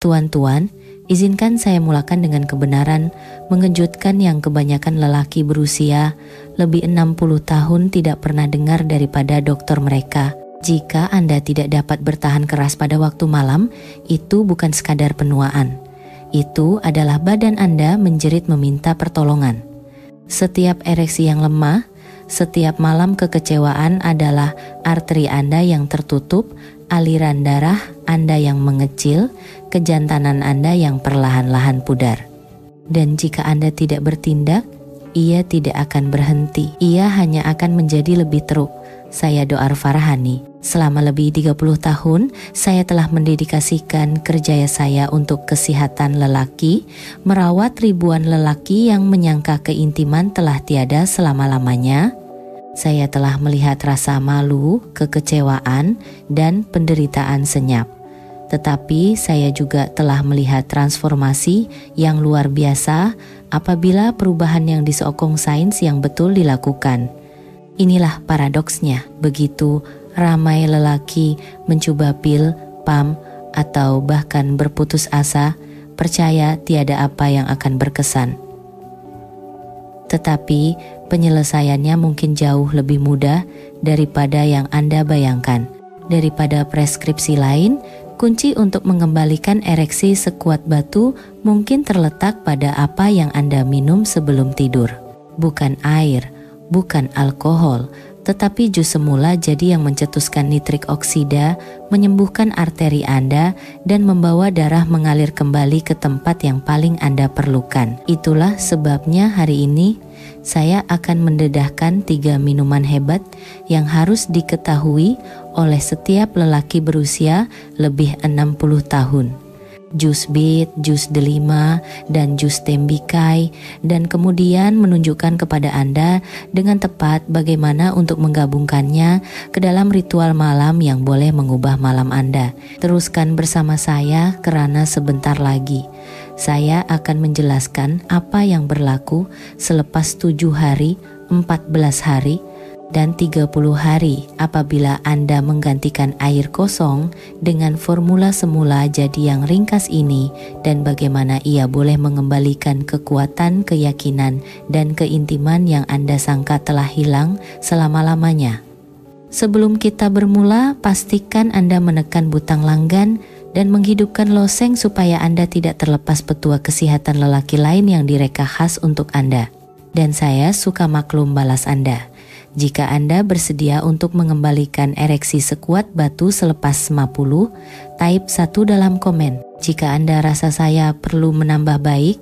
Tuan-tuan, izinkan saya mulakan dengan kebenaran mengejutkan yang kebanyakan lelaki berusia lebih 60 tahun tidak pernah dengar daripada dokter mereka. Jika Anda tidak dapat bertahan keras pada waktu malam, itu bukan sekadar penuaan. Itu adalah badan Anda menjerit meminta pertolongan. Setiap ereksi yang lemah, setiap malam kekecewaan adalah arteri Anda yang tertutup, aliran darah Anda yang mengecil, kejantanan Anda yang perlahan-lahan pudar. Dan jika Anda tidak bertindak, ia tidak akan berhenti. Ia hanya akan menjadi lebih teruk. Saya Doar Farahani. Selama lebih 30 tahun, saya telah mendedikasikan kerja saya untuk kesehatan lelaki, merawat ribuan lelaki yang menyangka keintiman telah tiada selama-lamanya. Saya telah melihat rasa malu, kekecewaan, dan penderitaan senyap. Tetapi saya juga telah melihat transformasi yang luar biasa apabila perubahan yang disokong sains yang betul dilakukan. Inilah paradoksnya, begitu ramai lelaki mencoba pil, PAM, atau bahkan berputus asa, percaya tiada apa yang akan berkesan. Tetapi penyelesaiannya mungkin jauh lebih mudah daripada yang Anda bayangkan. Daripada preskripsi lain, kunci untuk mengembalikan ereksi sekuat batu mungkin terletak pada apa yang Anda minum sebelum tidur. Bukan air, bukan alkohol, tetapi jus semula jadi yang mencetuskan nitrik oksida, menyembuhkan arteri Anda, dan membawa darah mengalir kembali ke tempat yang paling Anda perlukan. Itulah sebabnya hari ini saya akan mendedahkan 3 minuman hebat yang harus diketahui oleh setiap lelaki berusia lebih 60 tahun. Jus bit, jus delima, dan jus tembikai, dan kemudian menunjukkan kepada Anda dengan tepat bagaimana untuk menggabungkannya ke dalam ritual malam yang boleh mengubah malam Anda. Teruskan bersama saya karena sebentar lagi saya akan menjelaskan apa yang berlaku selepas 7 hari, 14 hari, dan 30 hari apabila Anda menggantikan air kosong dengan formula semula jadi yang ringkas ini, dan bagaimana ia boleh mengembalikan kekuatan, keyakinan, dan keintiman yang Anda sangka telah hilang selama-lamanya. Sebelum kita bermula, pastikan Anda menekan butang langgan dan menghidupkan loseng supaya Anda tidak terlepas petua kesehatan lelaki lain yang direka khas untuk Anda. Dan saya suka maklum balas Anda. Jika Anda bersedia untuk mengembalikan ereksi sekuat batu selepas 50, type 1 dalam komen. Jika Anda rasa saya perlu menambah baik,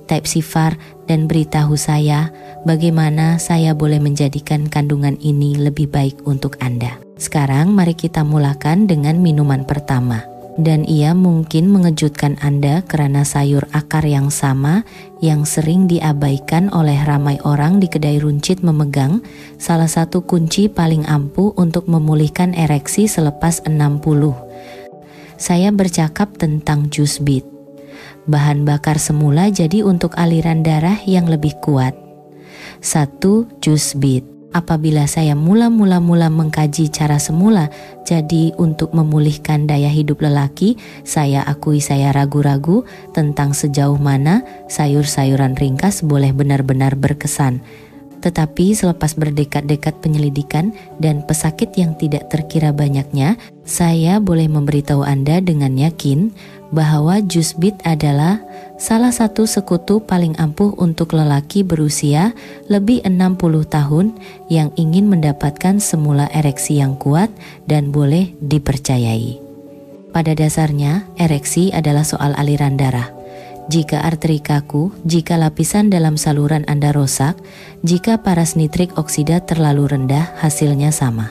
type sifar dan beritahu saya bagaimana saya boleh menjadikan kandungan ini lebih baik untuk Anda. Sekarang mari kita mulakan dengan minuman pertama. Dan ia mungkin mengejutkan Anda karena sayur akar yang sama yang sering diabaikan oleh ramai orang di kedai runcit memegang salah satu kunci paling ampuh untuk memulihkan ereksi selepas 60. Saya bercakap tentang jus bit. Bahan bakar semula jadi untuk aliran darah yang lebih kuat. 1. Jus bit. Apabila saya mula mengkaji cara semula jadi untuk memulihkan daya hidup lelaki, saya akui saya ragu-ragu tentang sejauh mana sayur-sayuran ringkas boleh benar-benar berkesan. Tetapi selepas berdekat-dekat penyelidikan dan pesakit yang tidak terkira banyaknya, saya boleh memberitahu Anda dengan yakin bahwa jus bit adalah salah satu sekutu paling ampuh untuk lelaki berusia lebih 60 tahun yang ingin mendapatkan semula ereksi yang kuat dan boleh dipercayai. Pada dasarnya, ereksi adalah soal aliran darah. Jika arteri kaku, jika lapisan dalam saluran Anda rusak, jika paras nitrik oksida terlalu rendah, hasilnya sama.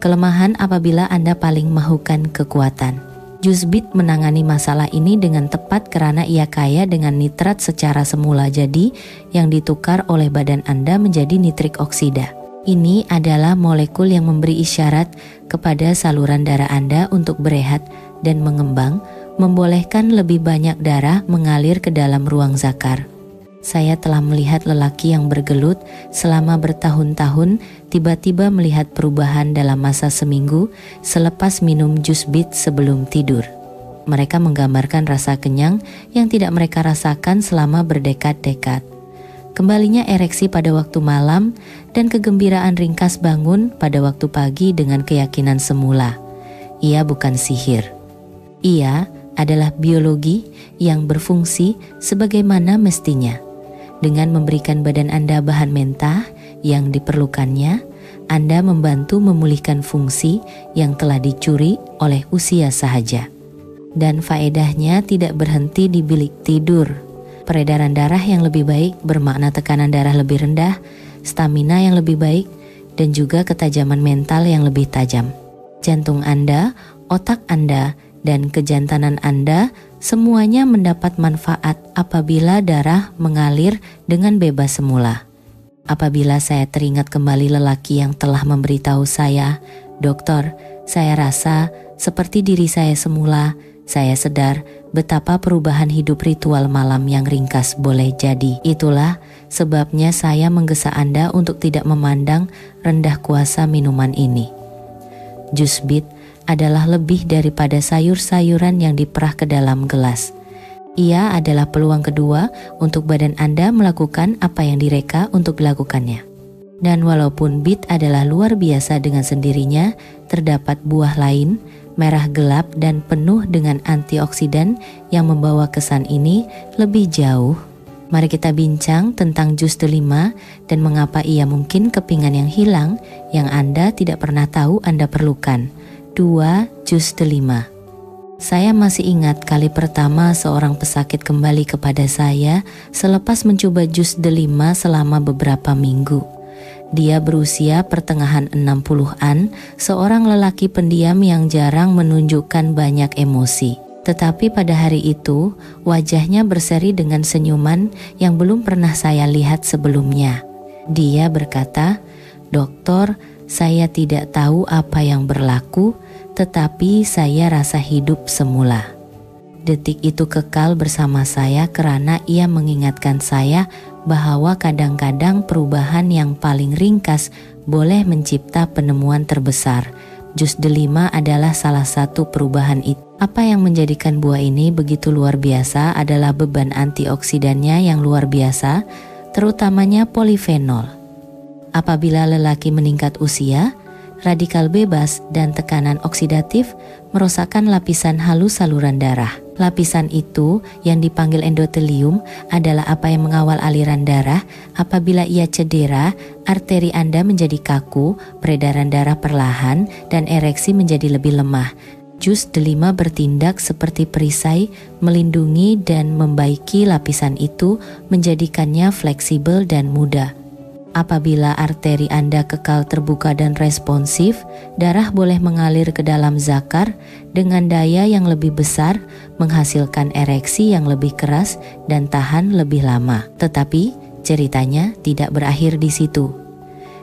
Kelemahan apabila Anda paling mahukan kekuatan. Jus bit menangani masalah ini dengan tepat karena ia kaya dengan nitrat secara semula jadi yang ditukar oleh badan Anda menjadi nitrik oksida. Ini adalah molekul yang memberi isyarat kepada saluran darah Anda untuk berehat dan mengembang, membolehkan lebih banyak darah mengalir ke dalam ruang zakar. Saya telah melihat lelaki yang bergelut selama bertahun-tahun tiba-tiba melihat perubahan dalam masa seminggu selepas minum jus bit sebelum tidur. mereka menggambarkan rasa kenyang yang tidak mereka rasakan selama berdekad-dekad. Kembalinya ereksi pada waktu malam dan kegembiraan ringkas bangun pada waktu pagi dengan keyakinan semula. Ia bukan sihir. Ia adalah biologi yang berfungsi sebagaimana mestinya. Dengan memberikan badan Anda bahan mentah yang diperlukannya, Anda membantu memulihkan fungsi yang telah dicuri oleh usia sahaja. Dan faedahnya tidak berhenti di bilik tidur. Peredaran darah yang lebih baik bermakna tekanan darah lebih rendah, stamina yang lebih baik, dan juga ketajaman mental yang lebih tajam. Jantung Anda, otak Anda, dan kejantanan Anda semuanya mendapat manfaat apabila darah mengalir dengan bebas semula. Apabila saya teringat kembali lelaki yang telah memberitahu saya, "Dokter, saya rasa seperti diri saya semula," saya sadar betapa perubahan hidup ritual malam yang ringkas boleh jadi. Itulah sebabnya saya menggesa Anda untuk tidak memandang rendah kuasa minuman ini. Jus bit adalah lebih daripada sayur-sayuran yang diperah ke dalam gelas. Ia adalah peluang kedua untuk badan Anda melakukan apa yang direka untuk dilakukannya. Dan walaupun bit adalah luar biasa dengan sendirinya, terdapat buah lain, merah gelap dan penuh dengan antioksidan yang membawa kesan ini lebih jauh. Mari kita bincang tentang jus delima dan mengapa ia mungkin kepingan yang hilang yang Anda tidak pernah tahu Anda perlukan. 2. Jus delima. Saya masih ingat kali pertama seorang pesakit kembali kepada saya selepas mencoba jus delima selama beberapa minggu. Dia berusia pertengahan 60-an, seorang lelaki pendiam yang jarang menunjukkan banyak emosi. Tetapi pada hari itu, wajahnya berseri dengan senyuman yang belum pernah saya lihat sebelumnya. Dia berkata, "Dokter, saya tidak tahu apa yang berlaku, tetapi saya rasa hidup semula." Detik itu kekal bersama saya karena ia mengingatkan saya bahwa kadang-kadang perubahan yang paling ringkas boleh mencipta penemuan terbesar. Jus delima adalah salah satu perubahan itu. Apa yang menjadikan buah ini begitu luar biasa adalah beban antioksidannya yang luar biasa, terutamanya polifenol. Apabila lelaki meningkat usia, radikal bebas dan tekanan oksidatif merosakkan lapisan halus saluran darah. Lapisan itu yang dipanggil endotelium adalah apa yang mengawal aliran darah. Apabila ia cedera, arteri Anda menjadi kaku, peredaran darah perlahan, dan ereksi menjadi lebih lemah. Jus delima bertindak seperti perisai, melindungi dan membaiki lapisan itu, menjadikannya fleksibel dan mudah. Apabila arteri Anda kekal terbuka dan responsif, darah boleh mengalir ke dalam zakar dengan daya yang lebih besar, menghasilkan ereksi yang lebih keras dan tahan lebih lama. Tetapi ceritanya tidak berakhir di situ.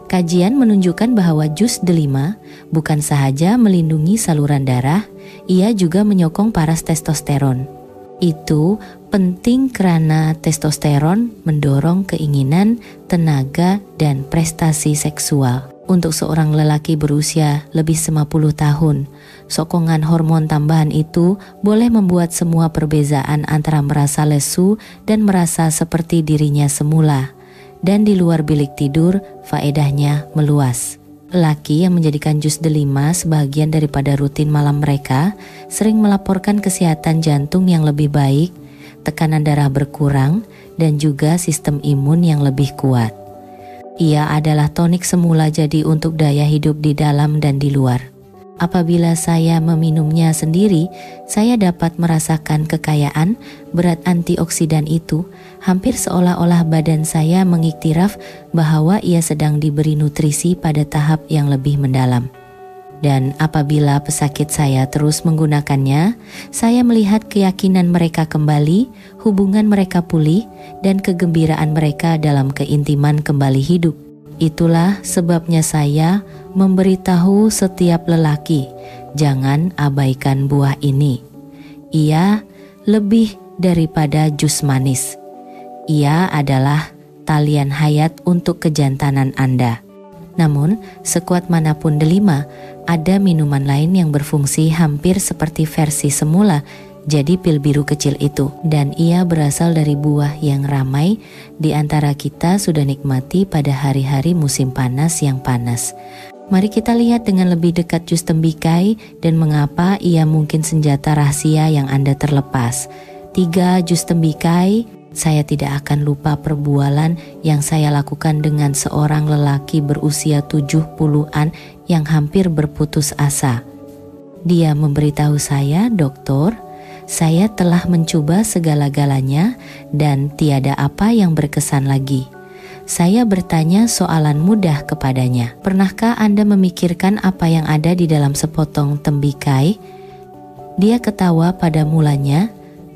Kajian menunjukkan bahwa jus delima bukan sahaja melindungi saluran darah, ia juga menyokong paras testosteron. Itu penting karena testosteron mendorong keinginan, tenaga, dan prestasi seksual. Untuk seorang lelaki berusia lebih 50 tahun, sokongan hormon tambahan itu boleh membuat semua perbezaan antara merasa lesu dan merasa seperti dirinya semula. Dan di luar bilik tidur, faedahnya meluas. Lelaki yang menjadikan jus delima sebagian daripada rutin malam mereka sering melaporkan kesehatan jantung yang lebih baik, tekanan darah berkurang, dan juga sistem imun yang lebih kuat. Ia adalah tonik semula jadi untuk daya hidup di dalam dan di luar. Apabila saya meminumnya sendiri, saya dapat merasakan kekayaan berat antioksidan itu, hampir seolah-olah badan saya mengiktiraf bahwa ia sedang diberi nutrisi pada tahap yang lebih mendalam. Dan apabila pesakit saya terus menggunakannya, saya melihat keyakinan mereka kembali, hubungan mereka pulih, dan kegembiraan mereka dalam keintiman kembali hidup. Itulah sebabnya saya memberitahu setiap lelaki, jangan abaikan buah ini. Ia lebih daripada jus manis. Ia adalah talian hayat untuk kejantanan Anda. Namun, sekuat manapun delima, ada minuman lain yang berfungsi hampir seperti versi semula. jadi pil biru kecil itu. Dan ia berasal dari buah yang ramai di antara kita sudah nikmati pada hari-hari musim panas yang panas. Mari kita lihat dengan lebih dekat jus tembikai dan mengapa ia mungkin senjata rahasia yang Anda terlepas. 3 jus tembikai. Saya tidak akan lupa perbualan yang saya lakukan dengan seorang lelaki berusia 70-an yang hampir berputus asa. Dia memberitahu saya, "Dokter, saya telah mencoba segala-galanya dan tiada apa yang berkesan lagi." Saya bertanya soalan mudah kepadanya. "Pernahkah Anda memikirkan apa yang ada di dalam sepotong tembikai?" Dia ketawa pada mulanya,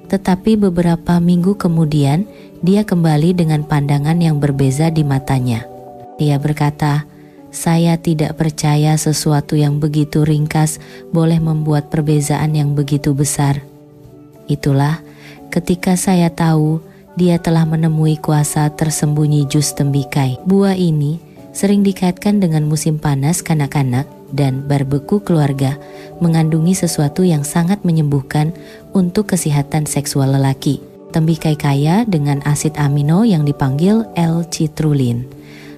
tetapi beberapa minggu kemudian dia kembali dengan pandangan yang berbeza di matanya. Dia berkata, "Saya tidak percaya sesuatu yang begitu ringkas boleh membuat perbezaan yang begitu besar." Itulah ketika saya tahu dia telah menemui kuasa tersembunyi jus tembikai. Buah ini sering dikaitkan dengan musim panas kanak-kanak dan barbeku keluarga, mengandungi sesuatu yang sangat menyembuhkan untuk kesehatan seksual lelaki. Tembikai kaya dengan asid amino yang dipanggil L-citrulline.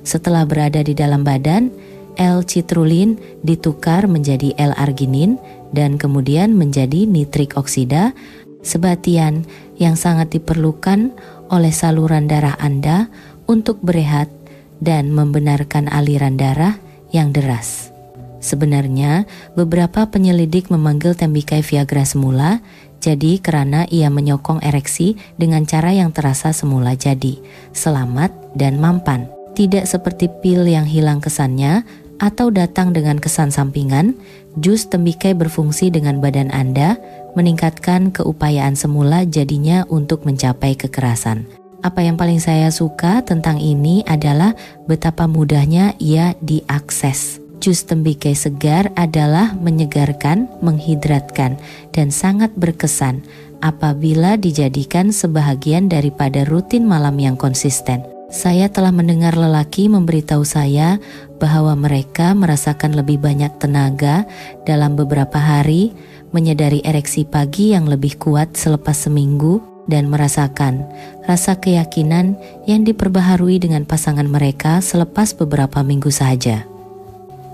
Setelah berada di dalam badan, L-citrulline ditukar menjadi L-arginin dan kemudian menjadi nitrik oksida, sebatian yang sangat diperlukan oleh saluran darah Anda untuk berehat dan membenarkan aliran darah yang deras. Sebenarnya, beberapa penyelidik memanggil tembikai Viagra semula, jadi karena ia menyokong ereksi dengan cara yang terasa semula jadi, selamat dan mampan. Tidak seperti pil yang hilang kesannya atau datang dengan kesan sampingan, jus tembikai berfungsi dengan badan Anda, meningkatkan keupayaan semula jadinya untuk mencapai kekerasan. Apa yang paling saya suka tentang ini adalah betapa mudahnya ia diakses. Jus tembikai segar adalah menyegarkan, menghidratkan, dan sangat berkesan apabila dijadikan sebahagian daripada rutin malam yang konsisten. Saya telah mendengar lelaki memberitahu saya bahwa mereka merasakan lebih banyak tenaga dalam beberapa hari, menyadari ereksi pagi yang lebih kuat selepas seminggu, dan merasakan rasa keyakinan yang diperbaharui dengan pasangan mereka selepas beberapa minggu saja.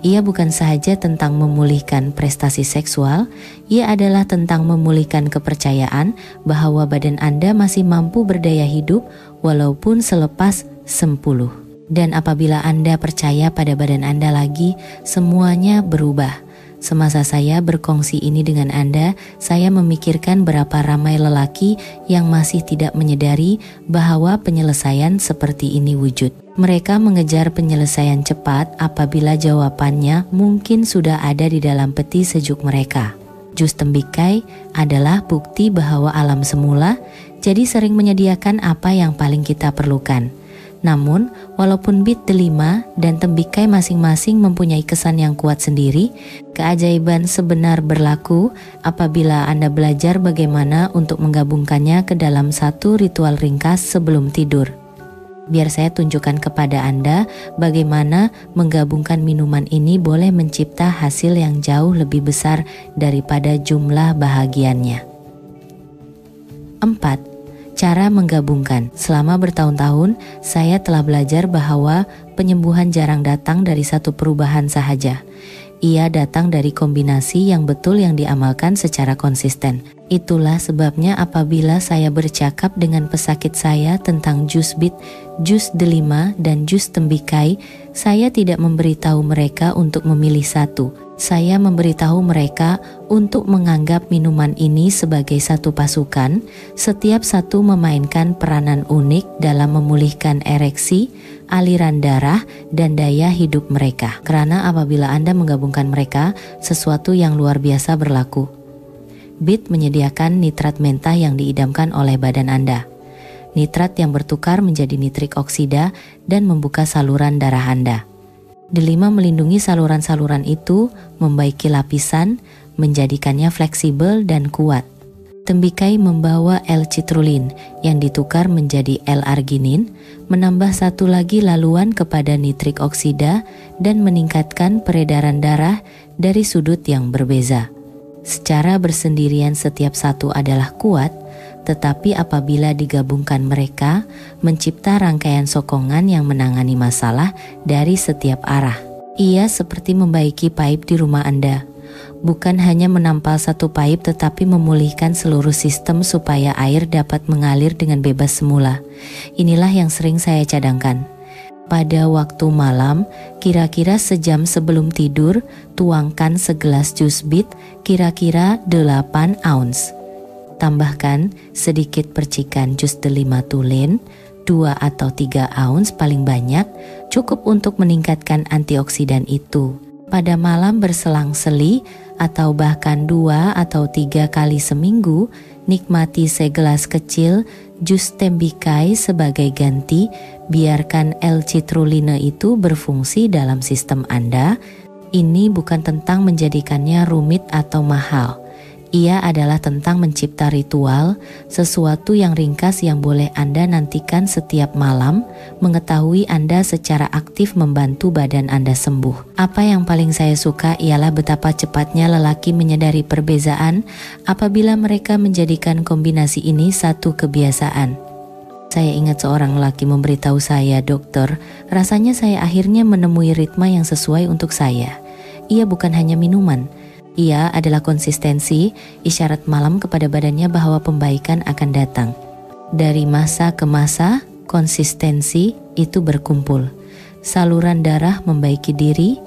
Ia bukan sahaja tentang memulihkan prestasi seksual, ia adalah tentang memulihkan kepercayaan bahwa badan Anda masih mampu berdaya hidup walaupun selepas 10. Dan apabila Anda percaya pada badan Anda lagi, semuanya berubah. Semasa saya berkongsi ini dengan Anda, saya memikirkan berapa ramai lelaki yang masih tidak menyadari bahwa penyelesaian seperti ini wujud. Mereka mengejar penyelesaian cepat apabila jawabannya mungkin sudah ada di dalam peti sejuk mereka. Jus tembikai adalah bukti bahwa alam semula jadi sering menyediakan apa yang paling kita perlukan. Namun, walaupun bit delima dan tembikai masing-masing mempunyai kesan yang kuat sendiri, keajaiban sebenar berlaku apabila Anda belajar bagaimana untuk menggabungkannya ke dalam satu ritual ringkas sebelum tidur. Biar saya tunjukkan kepada Anda bagaimana menggabungkan minuman ini boleh mencipta hasil yang jauh lebih besar daripada jumlah bahagiannya. 4. Cara menggabungkan. Selama bertahun-tahun, saya telah belajar bahwa penyembuhan jarang datang dari satu perubahan sahaja. Ia datang dari kombinasi yang betul yang diamalkan secara konsisten. Itulah sebabnya apabila saya bercakap dengan pesakit saya tentang jus bit, jus delima, dan jus tembikai, saya tidak memberitahu mereka untuk memilih satu. Saya memberitahu mereka untuk menganggap minuman ini sebagai satu pasukan, setiap satu memainkan peranan unik dalam memulihkan ereksi, aliran darah, dan daya hidup mereka. Karena apabila Anda menggabungkan mereka, sesuatu yang luar biasa berlaku. Bit menyediakan nitrat mentah yang diidamkan oleh badan Anda. Nitrat yang bertukar menjadi nitrik oksida dan membuka saluran darah Anda. Delima melindungi saluran-saluran itu, membaiki lapisan, menjadikannya fleksibel dan kuat. Tembikai membawa L-citrulline yang ditukar menjadi L-arginin, menambah satu lagi laluan kepada nitrik oksida dan meningkatkan peredaran darah dari sudut yang berbeza. Secara bersendirian setiap satu adalah kuat, tetapi apabila digabungkan mereka, mencipta rangkaian sokongan yang menangani masalah dari setiap arah. Ia seperti membaiki pipe di rumah Anda. Bukan hanya menampal satu pipe tetapi memulihkan seluruh sistem supaya air dapat mengalir dengan bebas semula. Inilah yang sering saya cadangkan. Pada waktu malam, kira-kira sejam sebelum tidur, tuangkan segelas jus bit, kira-kira 8 ounce. Tambahkan sedikit percikan jus delima tulen, 2 atau 3 ounce paling banyak, cukup untuk meningkatkan antioksidan itu. Pada malam berselang-seli atau bahkan 2 atau 3 kali seminggu, nikmati segelas kecil jus tembikai sebagai ganti. Biarkan L-citrulline itu berfungsi dalam sistem Anda. Ini bukan tentang menjadikannya rumit atau mahal. Ia adalah tentang mencipta ritual, sesuatu yang ringkas yang boleh Anda nantikan setiap malam, mengetahui Anda secara aktif membantu badan Anda sembuh. Apa yang paling saya suka ialah betapa cepatnya lelaki menyadari perbezaan apabila mereka menjadikan kombinasi ini satu kebiasaan. Saya ingat seorang lelaki memberitahu saya, "Dokter, rasanya saya akhirnya menemui ritme yang sesuai untuk saya. Ia bukan hanya minuman. Ia adalah konsistensi, isyarat malam kepada badannya bahwa pembaikan akan datang." Dari masa ke masa, konsistensi itu berkumpul. Saluran darah membaiki diri,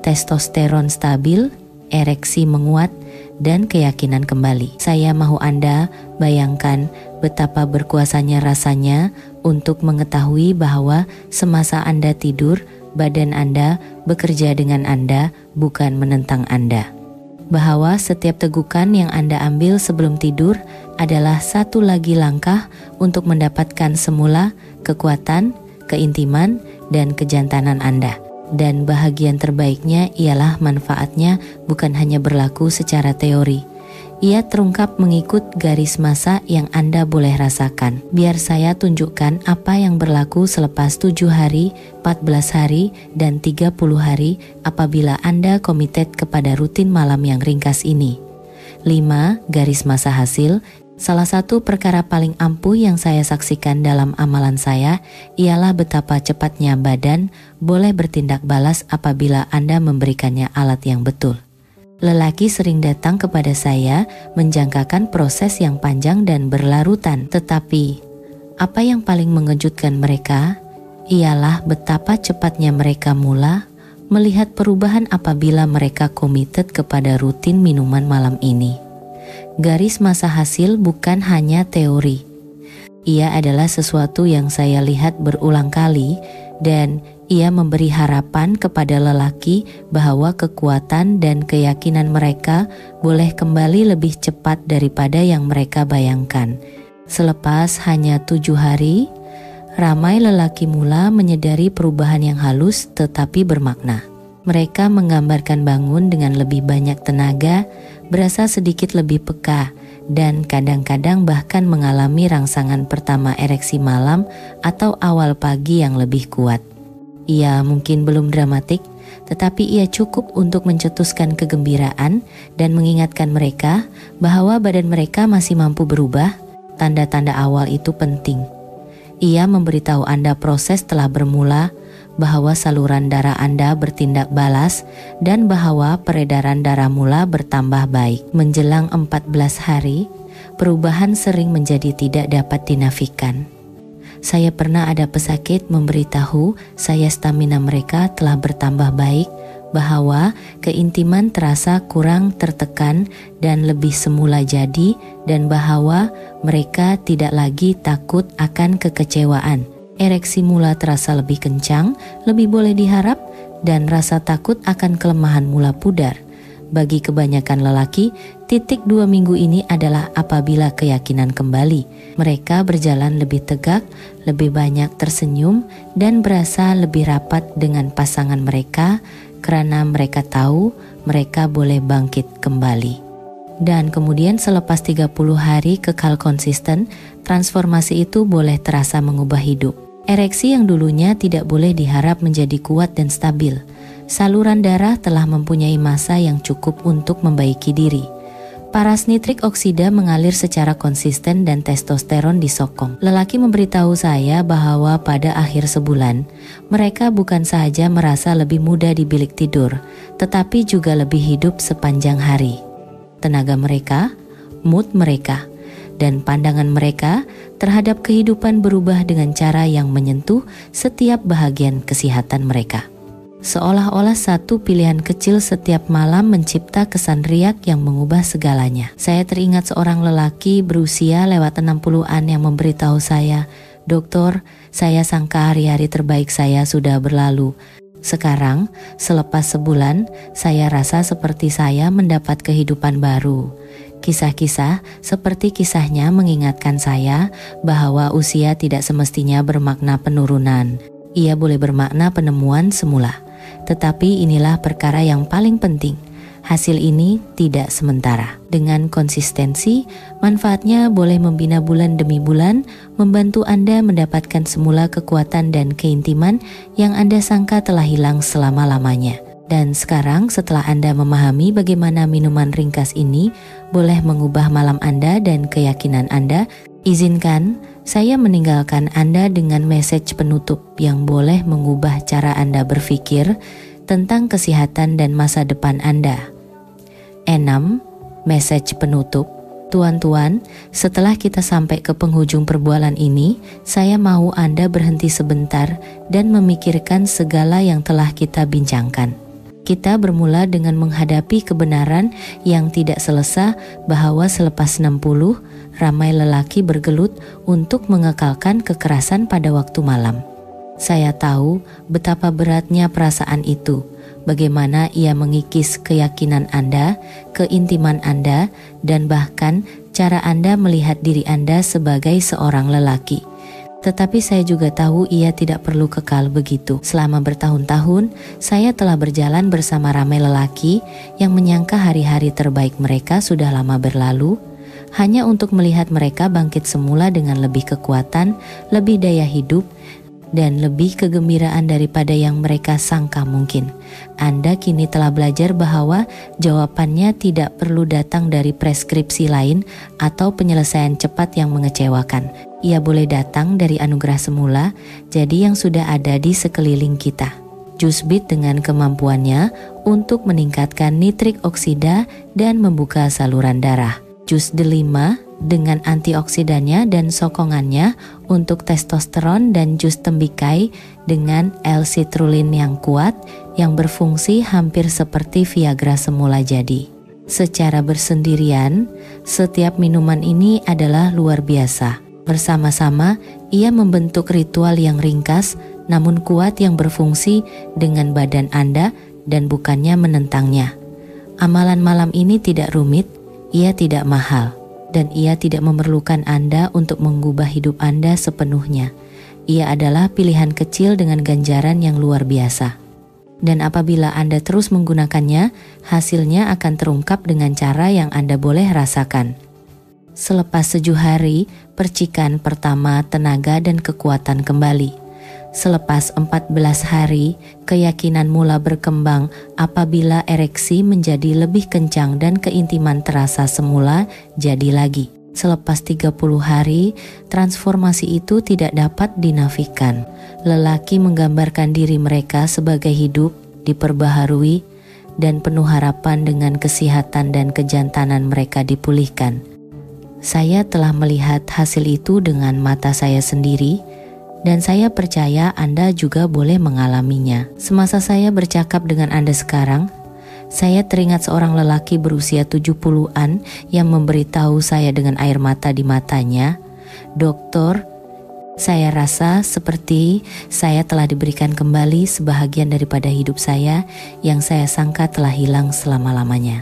testosteron stabil, ereksi menguat, dan keyakinan kembali. Saya mau Anda bayangkan betapa berkuasanya rasanya untuk mengetahui bahwa semasa Anda tidur, badan Anda bekerja dengan Anda, bukan menentang Anda. Bahwa setiap tegukan yang Anda ambil sebelum tidur adalah satu lagi langkah untuk mendapatkan semula kekuatan, keintiman, dan kejantanan Anda. Dan bahagian terbaiknya ialah manfaatnya bukan hanya berlaku secara teori. Ia terungkap mengikut garis masa yang Anda boleh rasakan. Biar saya tunjukkan apa yang berlaku selepas 7 hari, 14 hari, dan 30 hari apabila Anda komited kepada rutin malam yang ringkas ini. 5. Garis masa hasil. Salah satu perkara paling ampuh yang saya saksikan dalam amalan saya ialah betapa cepatnya badan boleh bertindak balas apabila Anda memberikannya alat yang betul. Lelaki sering datang kepada saya menjangkakan proses yang panjang dan berlarutan, tetapi apa yang paling mengejutkan mereka ialah betapa cepatnya mereka mula melihat perubahan apabila mereka komited kepada rutin minuman malam ini. Garis masa hasil bukan hanya teori. Ia adalah sesuatu yang saya lihat berulang kali, dan ia memberi harapan kepada lelaki bahwa kekuatan dan keyakinan mereka boleh kembali lebih cepat daripada yang mereka bayangkan. Selepas hanya 7 hari, ramai lelaki mula menyadari perubahan yang halus tetapi bermakna. Mereka menggambarkan bangun dengan lebih banyak tenaga, berasa sedikit lebih peka, dan kadang-kadang bahkan mengalami rangsangan pertama ereksi malam atau awal pagi yang lebih kuat. Ia mungkin belum dramatik, tetapi ia cukup untuk mencetuskan kegembiraan dan mengingatkan mereka bahwa badan mereka masih mampu berubah. Tanda-tanda awal itu penting. Ia memberitahu Anda proses telah bermula, bahwa saluran darah Anda bertindak balas, dan bahwa peredaran darah mula bertambah baik. Menjelang 14 hari, perubahan sering menjadi tidak dapat dinafikan. Saya pernah ada pesakit memberitahu saya stamina mereka telah bertambah baik, bahwa keintiman terasa kurang tertekan dan lebih semula jadi, dan bahwa mereka tidak lagi takut akan kekecewaan. Ereksi mula terasa lebih kencang, lebih boleh diharap, dan rasa takut akan kelemahan mula pudar. Bagi kebanyakan lelaki, titik 2 minggu ini adalah apabila keyakinan kembali. Mereka berjalan lebih tegak, lebih banyak tersenyum, dan berasa lebih rapat dengan pasangan mereka karena mereka tahu mereka boleh bangkit kembali. Dan kemudian selepas 30 hari kekal konsisten, transformasi itu boleh terasa mengubah hidup. Ereksi yang dulunya tidak boleh diharap menjadi kuat dan stabil. Saluran darah telah mempunyai masa yang cukup untuk membaiki diri. Paras nitrik oksida mengalir secara konsisten dan testosteron disokong. Lelaki memberitahu saya bahwa pada akhir sebulan, mereka bukan saja merasa lebih muda di bilik tidur, tetapi juga lebih hidup sepanjang hari. Tenaga mereka, mood mereka, dan pandangan mereka terhadap kehidupan berubah dengan cara yang menyentuh setiap bahagian kesehatan mereka. Seolah-olah satu pilihan kecil setiap malam mencipta kesan riak yang mengubah segalanya. Saya teringat seorang lelaki berusia lewat 60-an yang memberitahu saya, "Dokter, saya sangka hari-hari terbaik saya sudah berlalu. Sekarang, selepas sebulan, saya rasa seperti saya mendapat kehidupan baru." Kisah-kisah seperti kisahnya mengingatkan saya bahwa usia tidak semestinya bermakna penurunan. Ia boleh bermakna penemuan semula. Tetapi inilah perkara yang paling penting. Hasil ini tidak sementara. Dengan konsistensi, manfaatnya boleh membina bulan demi bulan, membantu Anda mendapatkan semula kekuatan dan keintiman yang Anda sangka telah hilang selama-lamanya. Dan sekarang setelah Anda memahami bagaimana minuman ringkas ini boleh mengubah malam Anda dan keyakinan Anda, izinkan saya meninggalkan Anda dengan message penutup yang boleh mengubah cara Anda berpikir tentang kesehatan dan masa depan Anda. 6. Message penutup. Tuan-tuan, setelah kita sampai ke penghujung perbualan ini, saya mau Anda berhenti sebentar dan memikirkan segala yang telah kita bincangkan. Kita bermula dengan menghadapi kebenaran yang tidak selesai bahwa selepas 60, ramai lelaki bergelut untuk mengekalkan kekerasan pada waktu malam. Saya tahu betapa beratnya perasaan itu, bagaimana ia mengikis keyakinan Anda, keintiman Anda, dan bahkan cara Anda melihat diri Anda sebagai seorang lelaki. Tetapi saya juga tahu ia tidak perlu kekal begitu. Selama bertahun-tahun, saya telah berjalan bersama ramai lelaki yang menyangka hari-hari terbaik mereka sudah lama berlalu, hanya untuk melihat mereka bangkit semula dengan lebih kekuatan, lebih daya hidup, dan lebih kegembiraan daripada yang mereka sangka mungkin. Anda kini telah belajar bahwa jawabannya tidak perlu datang dari preskripsi lain atau penyelesaian cepat yang mengecewakan. Ia boleh datang dari anugerah semula, jadi yang sudah ada di sekeliling kita. Jus bit dengan kemampuannya untuk meningkatkan nitrik oksida dan membuka saluran darah. Jus delima dengan antioksidannya dan sokongannya untuk testosteron, dan jus tembikai dengan L-citrulline yang kuat yang berfungsi hampir seperti Viagra semula jadi. Secara bersendirian, setiap minuman ini adalah luar biasa. Bersama-sama, ia membentuk ritual yang ringkas namun kuat yang berfungsi dengan badan Anda dan bukannya menentangnya. Amalan malam ini tidak rumit, ia tidak mahal, dan ia tidak memerlukan Anda untuk mengubah hidup Anda sepenuhnya. Ia adalah pilihan kecil dengan ganjaran yang luar biasa. Dan apabila Anda terus menggunakannya, hasilnya akan terungkap dengan cara yang Anda boleh rasakan. Selepas 7 hari, percikan pertama tenaga dan kekuatan kembali. Selepas 14 hari, keyakinan mula berkembang apabila ereksi menjadi lebih kencang dan keintiman terasa semula jadi lagi. Selepas 30 hari, transformasi itu tidak dapat dinafikan. Lelaki menggambarkan diri mereka sebagai hidup, diperbaharui, dan penuh harapan dengan kesehatan dan kejantanan mereka dipulihkan. Saya telah melihat hasil itu dengan mata saya sendiri, dan saya percaya Anda juga boleh mengalaminya. Semasa saya bercakap dengan Anda sekarang, saya teringat seorang lelaki berusia 70-an yang memberitahu saya dengan air mata di matanya, "Dokter, saya rasa seperti saya telah diberikan kembali sebahagian daripada hidup saya yang saya sangka telah hilang selama-lamanya."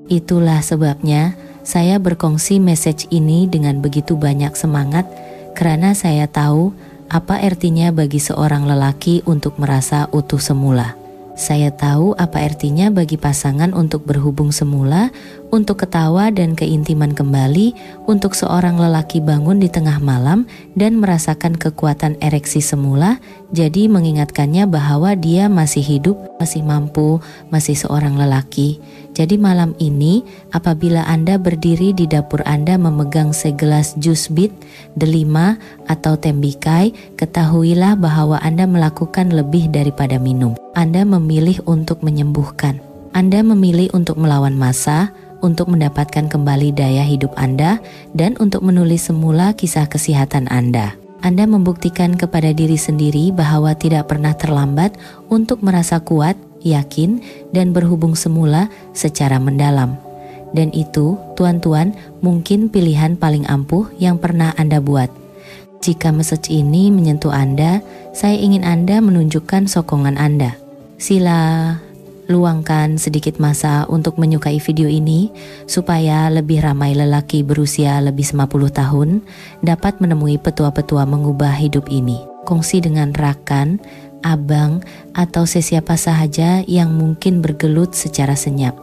Itulah sebabnya saya berkongsi message ini dengan begitu banyak semangat, karena saya tahu apa artinya bagi seorang lelaki untuk merasa utuh semula. Saya tahu apa artinya bagi pasangan untuk berhubung semula, untuk ketawa dan keintiman kembali, untuk seorang lelaki bangun di tengah malam dan merasakan kekuatan ereksi semula, jadi mengingatkannya bahwa dia masih hidup, masih mampu, masih seorang lelaki. Jadi malam ini, apabila Anda berdiri di dapur Anda memegang segelas jus bit, delima, atau tembikai, ketahuilah bahwa Anda melakukan lebih daripada minum. Anda memilih untuk menyembuhkan. Anda memilih untuk melawan masa, untuk mendapatkan kembali daya hidup Anda, dan untuk menulis semula kisah kesehatan Anda. Anda membuktikan kepada diri sendiri bahwa tidak pernah terlambat untuk merasa kuat, yakin, dan berhubung semula secara mendalam. Dan itu, tuan-tuan, mungkin pilihan paling ampuh yang pernah Anda buat. Jika message ini menyentuh Anda, saya ingin Anda menunjukkan sokongan Anda. Sila luangkan sedikit masa untuk menyukai video ini supaya lebih ramai lelaki berusia lebih 50 tahun dapat menemui petua-petua mengubah hidup ini. Kongsi dengan rakan, abang, atau sesiapa sahaja yang mungkin bergelut secara senyap.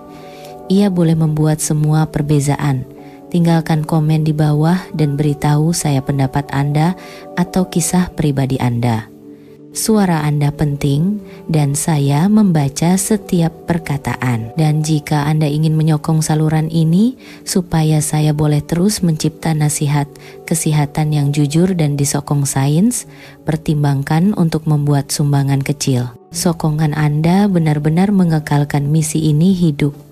Ia boleh membuat semua perbezaan. Tinggalkan komen di bawah dan beritahu saya pendapat Anda atau kisah pribadi Anda. Suara Anda penting dan saya membaca setiap perkataan. Dan jika Anda ingin menyokong saluran ini supaya saya boleh terus mencipta nasihat kesehatan yang jujur dan disokong sains, pertimbangkan untuk membuat sumbangan kecil. Sokongan Anda benar-benar mengekalkan misi ini hidup.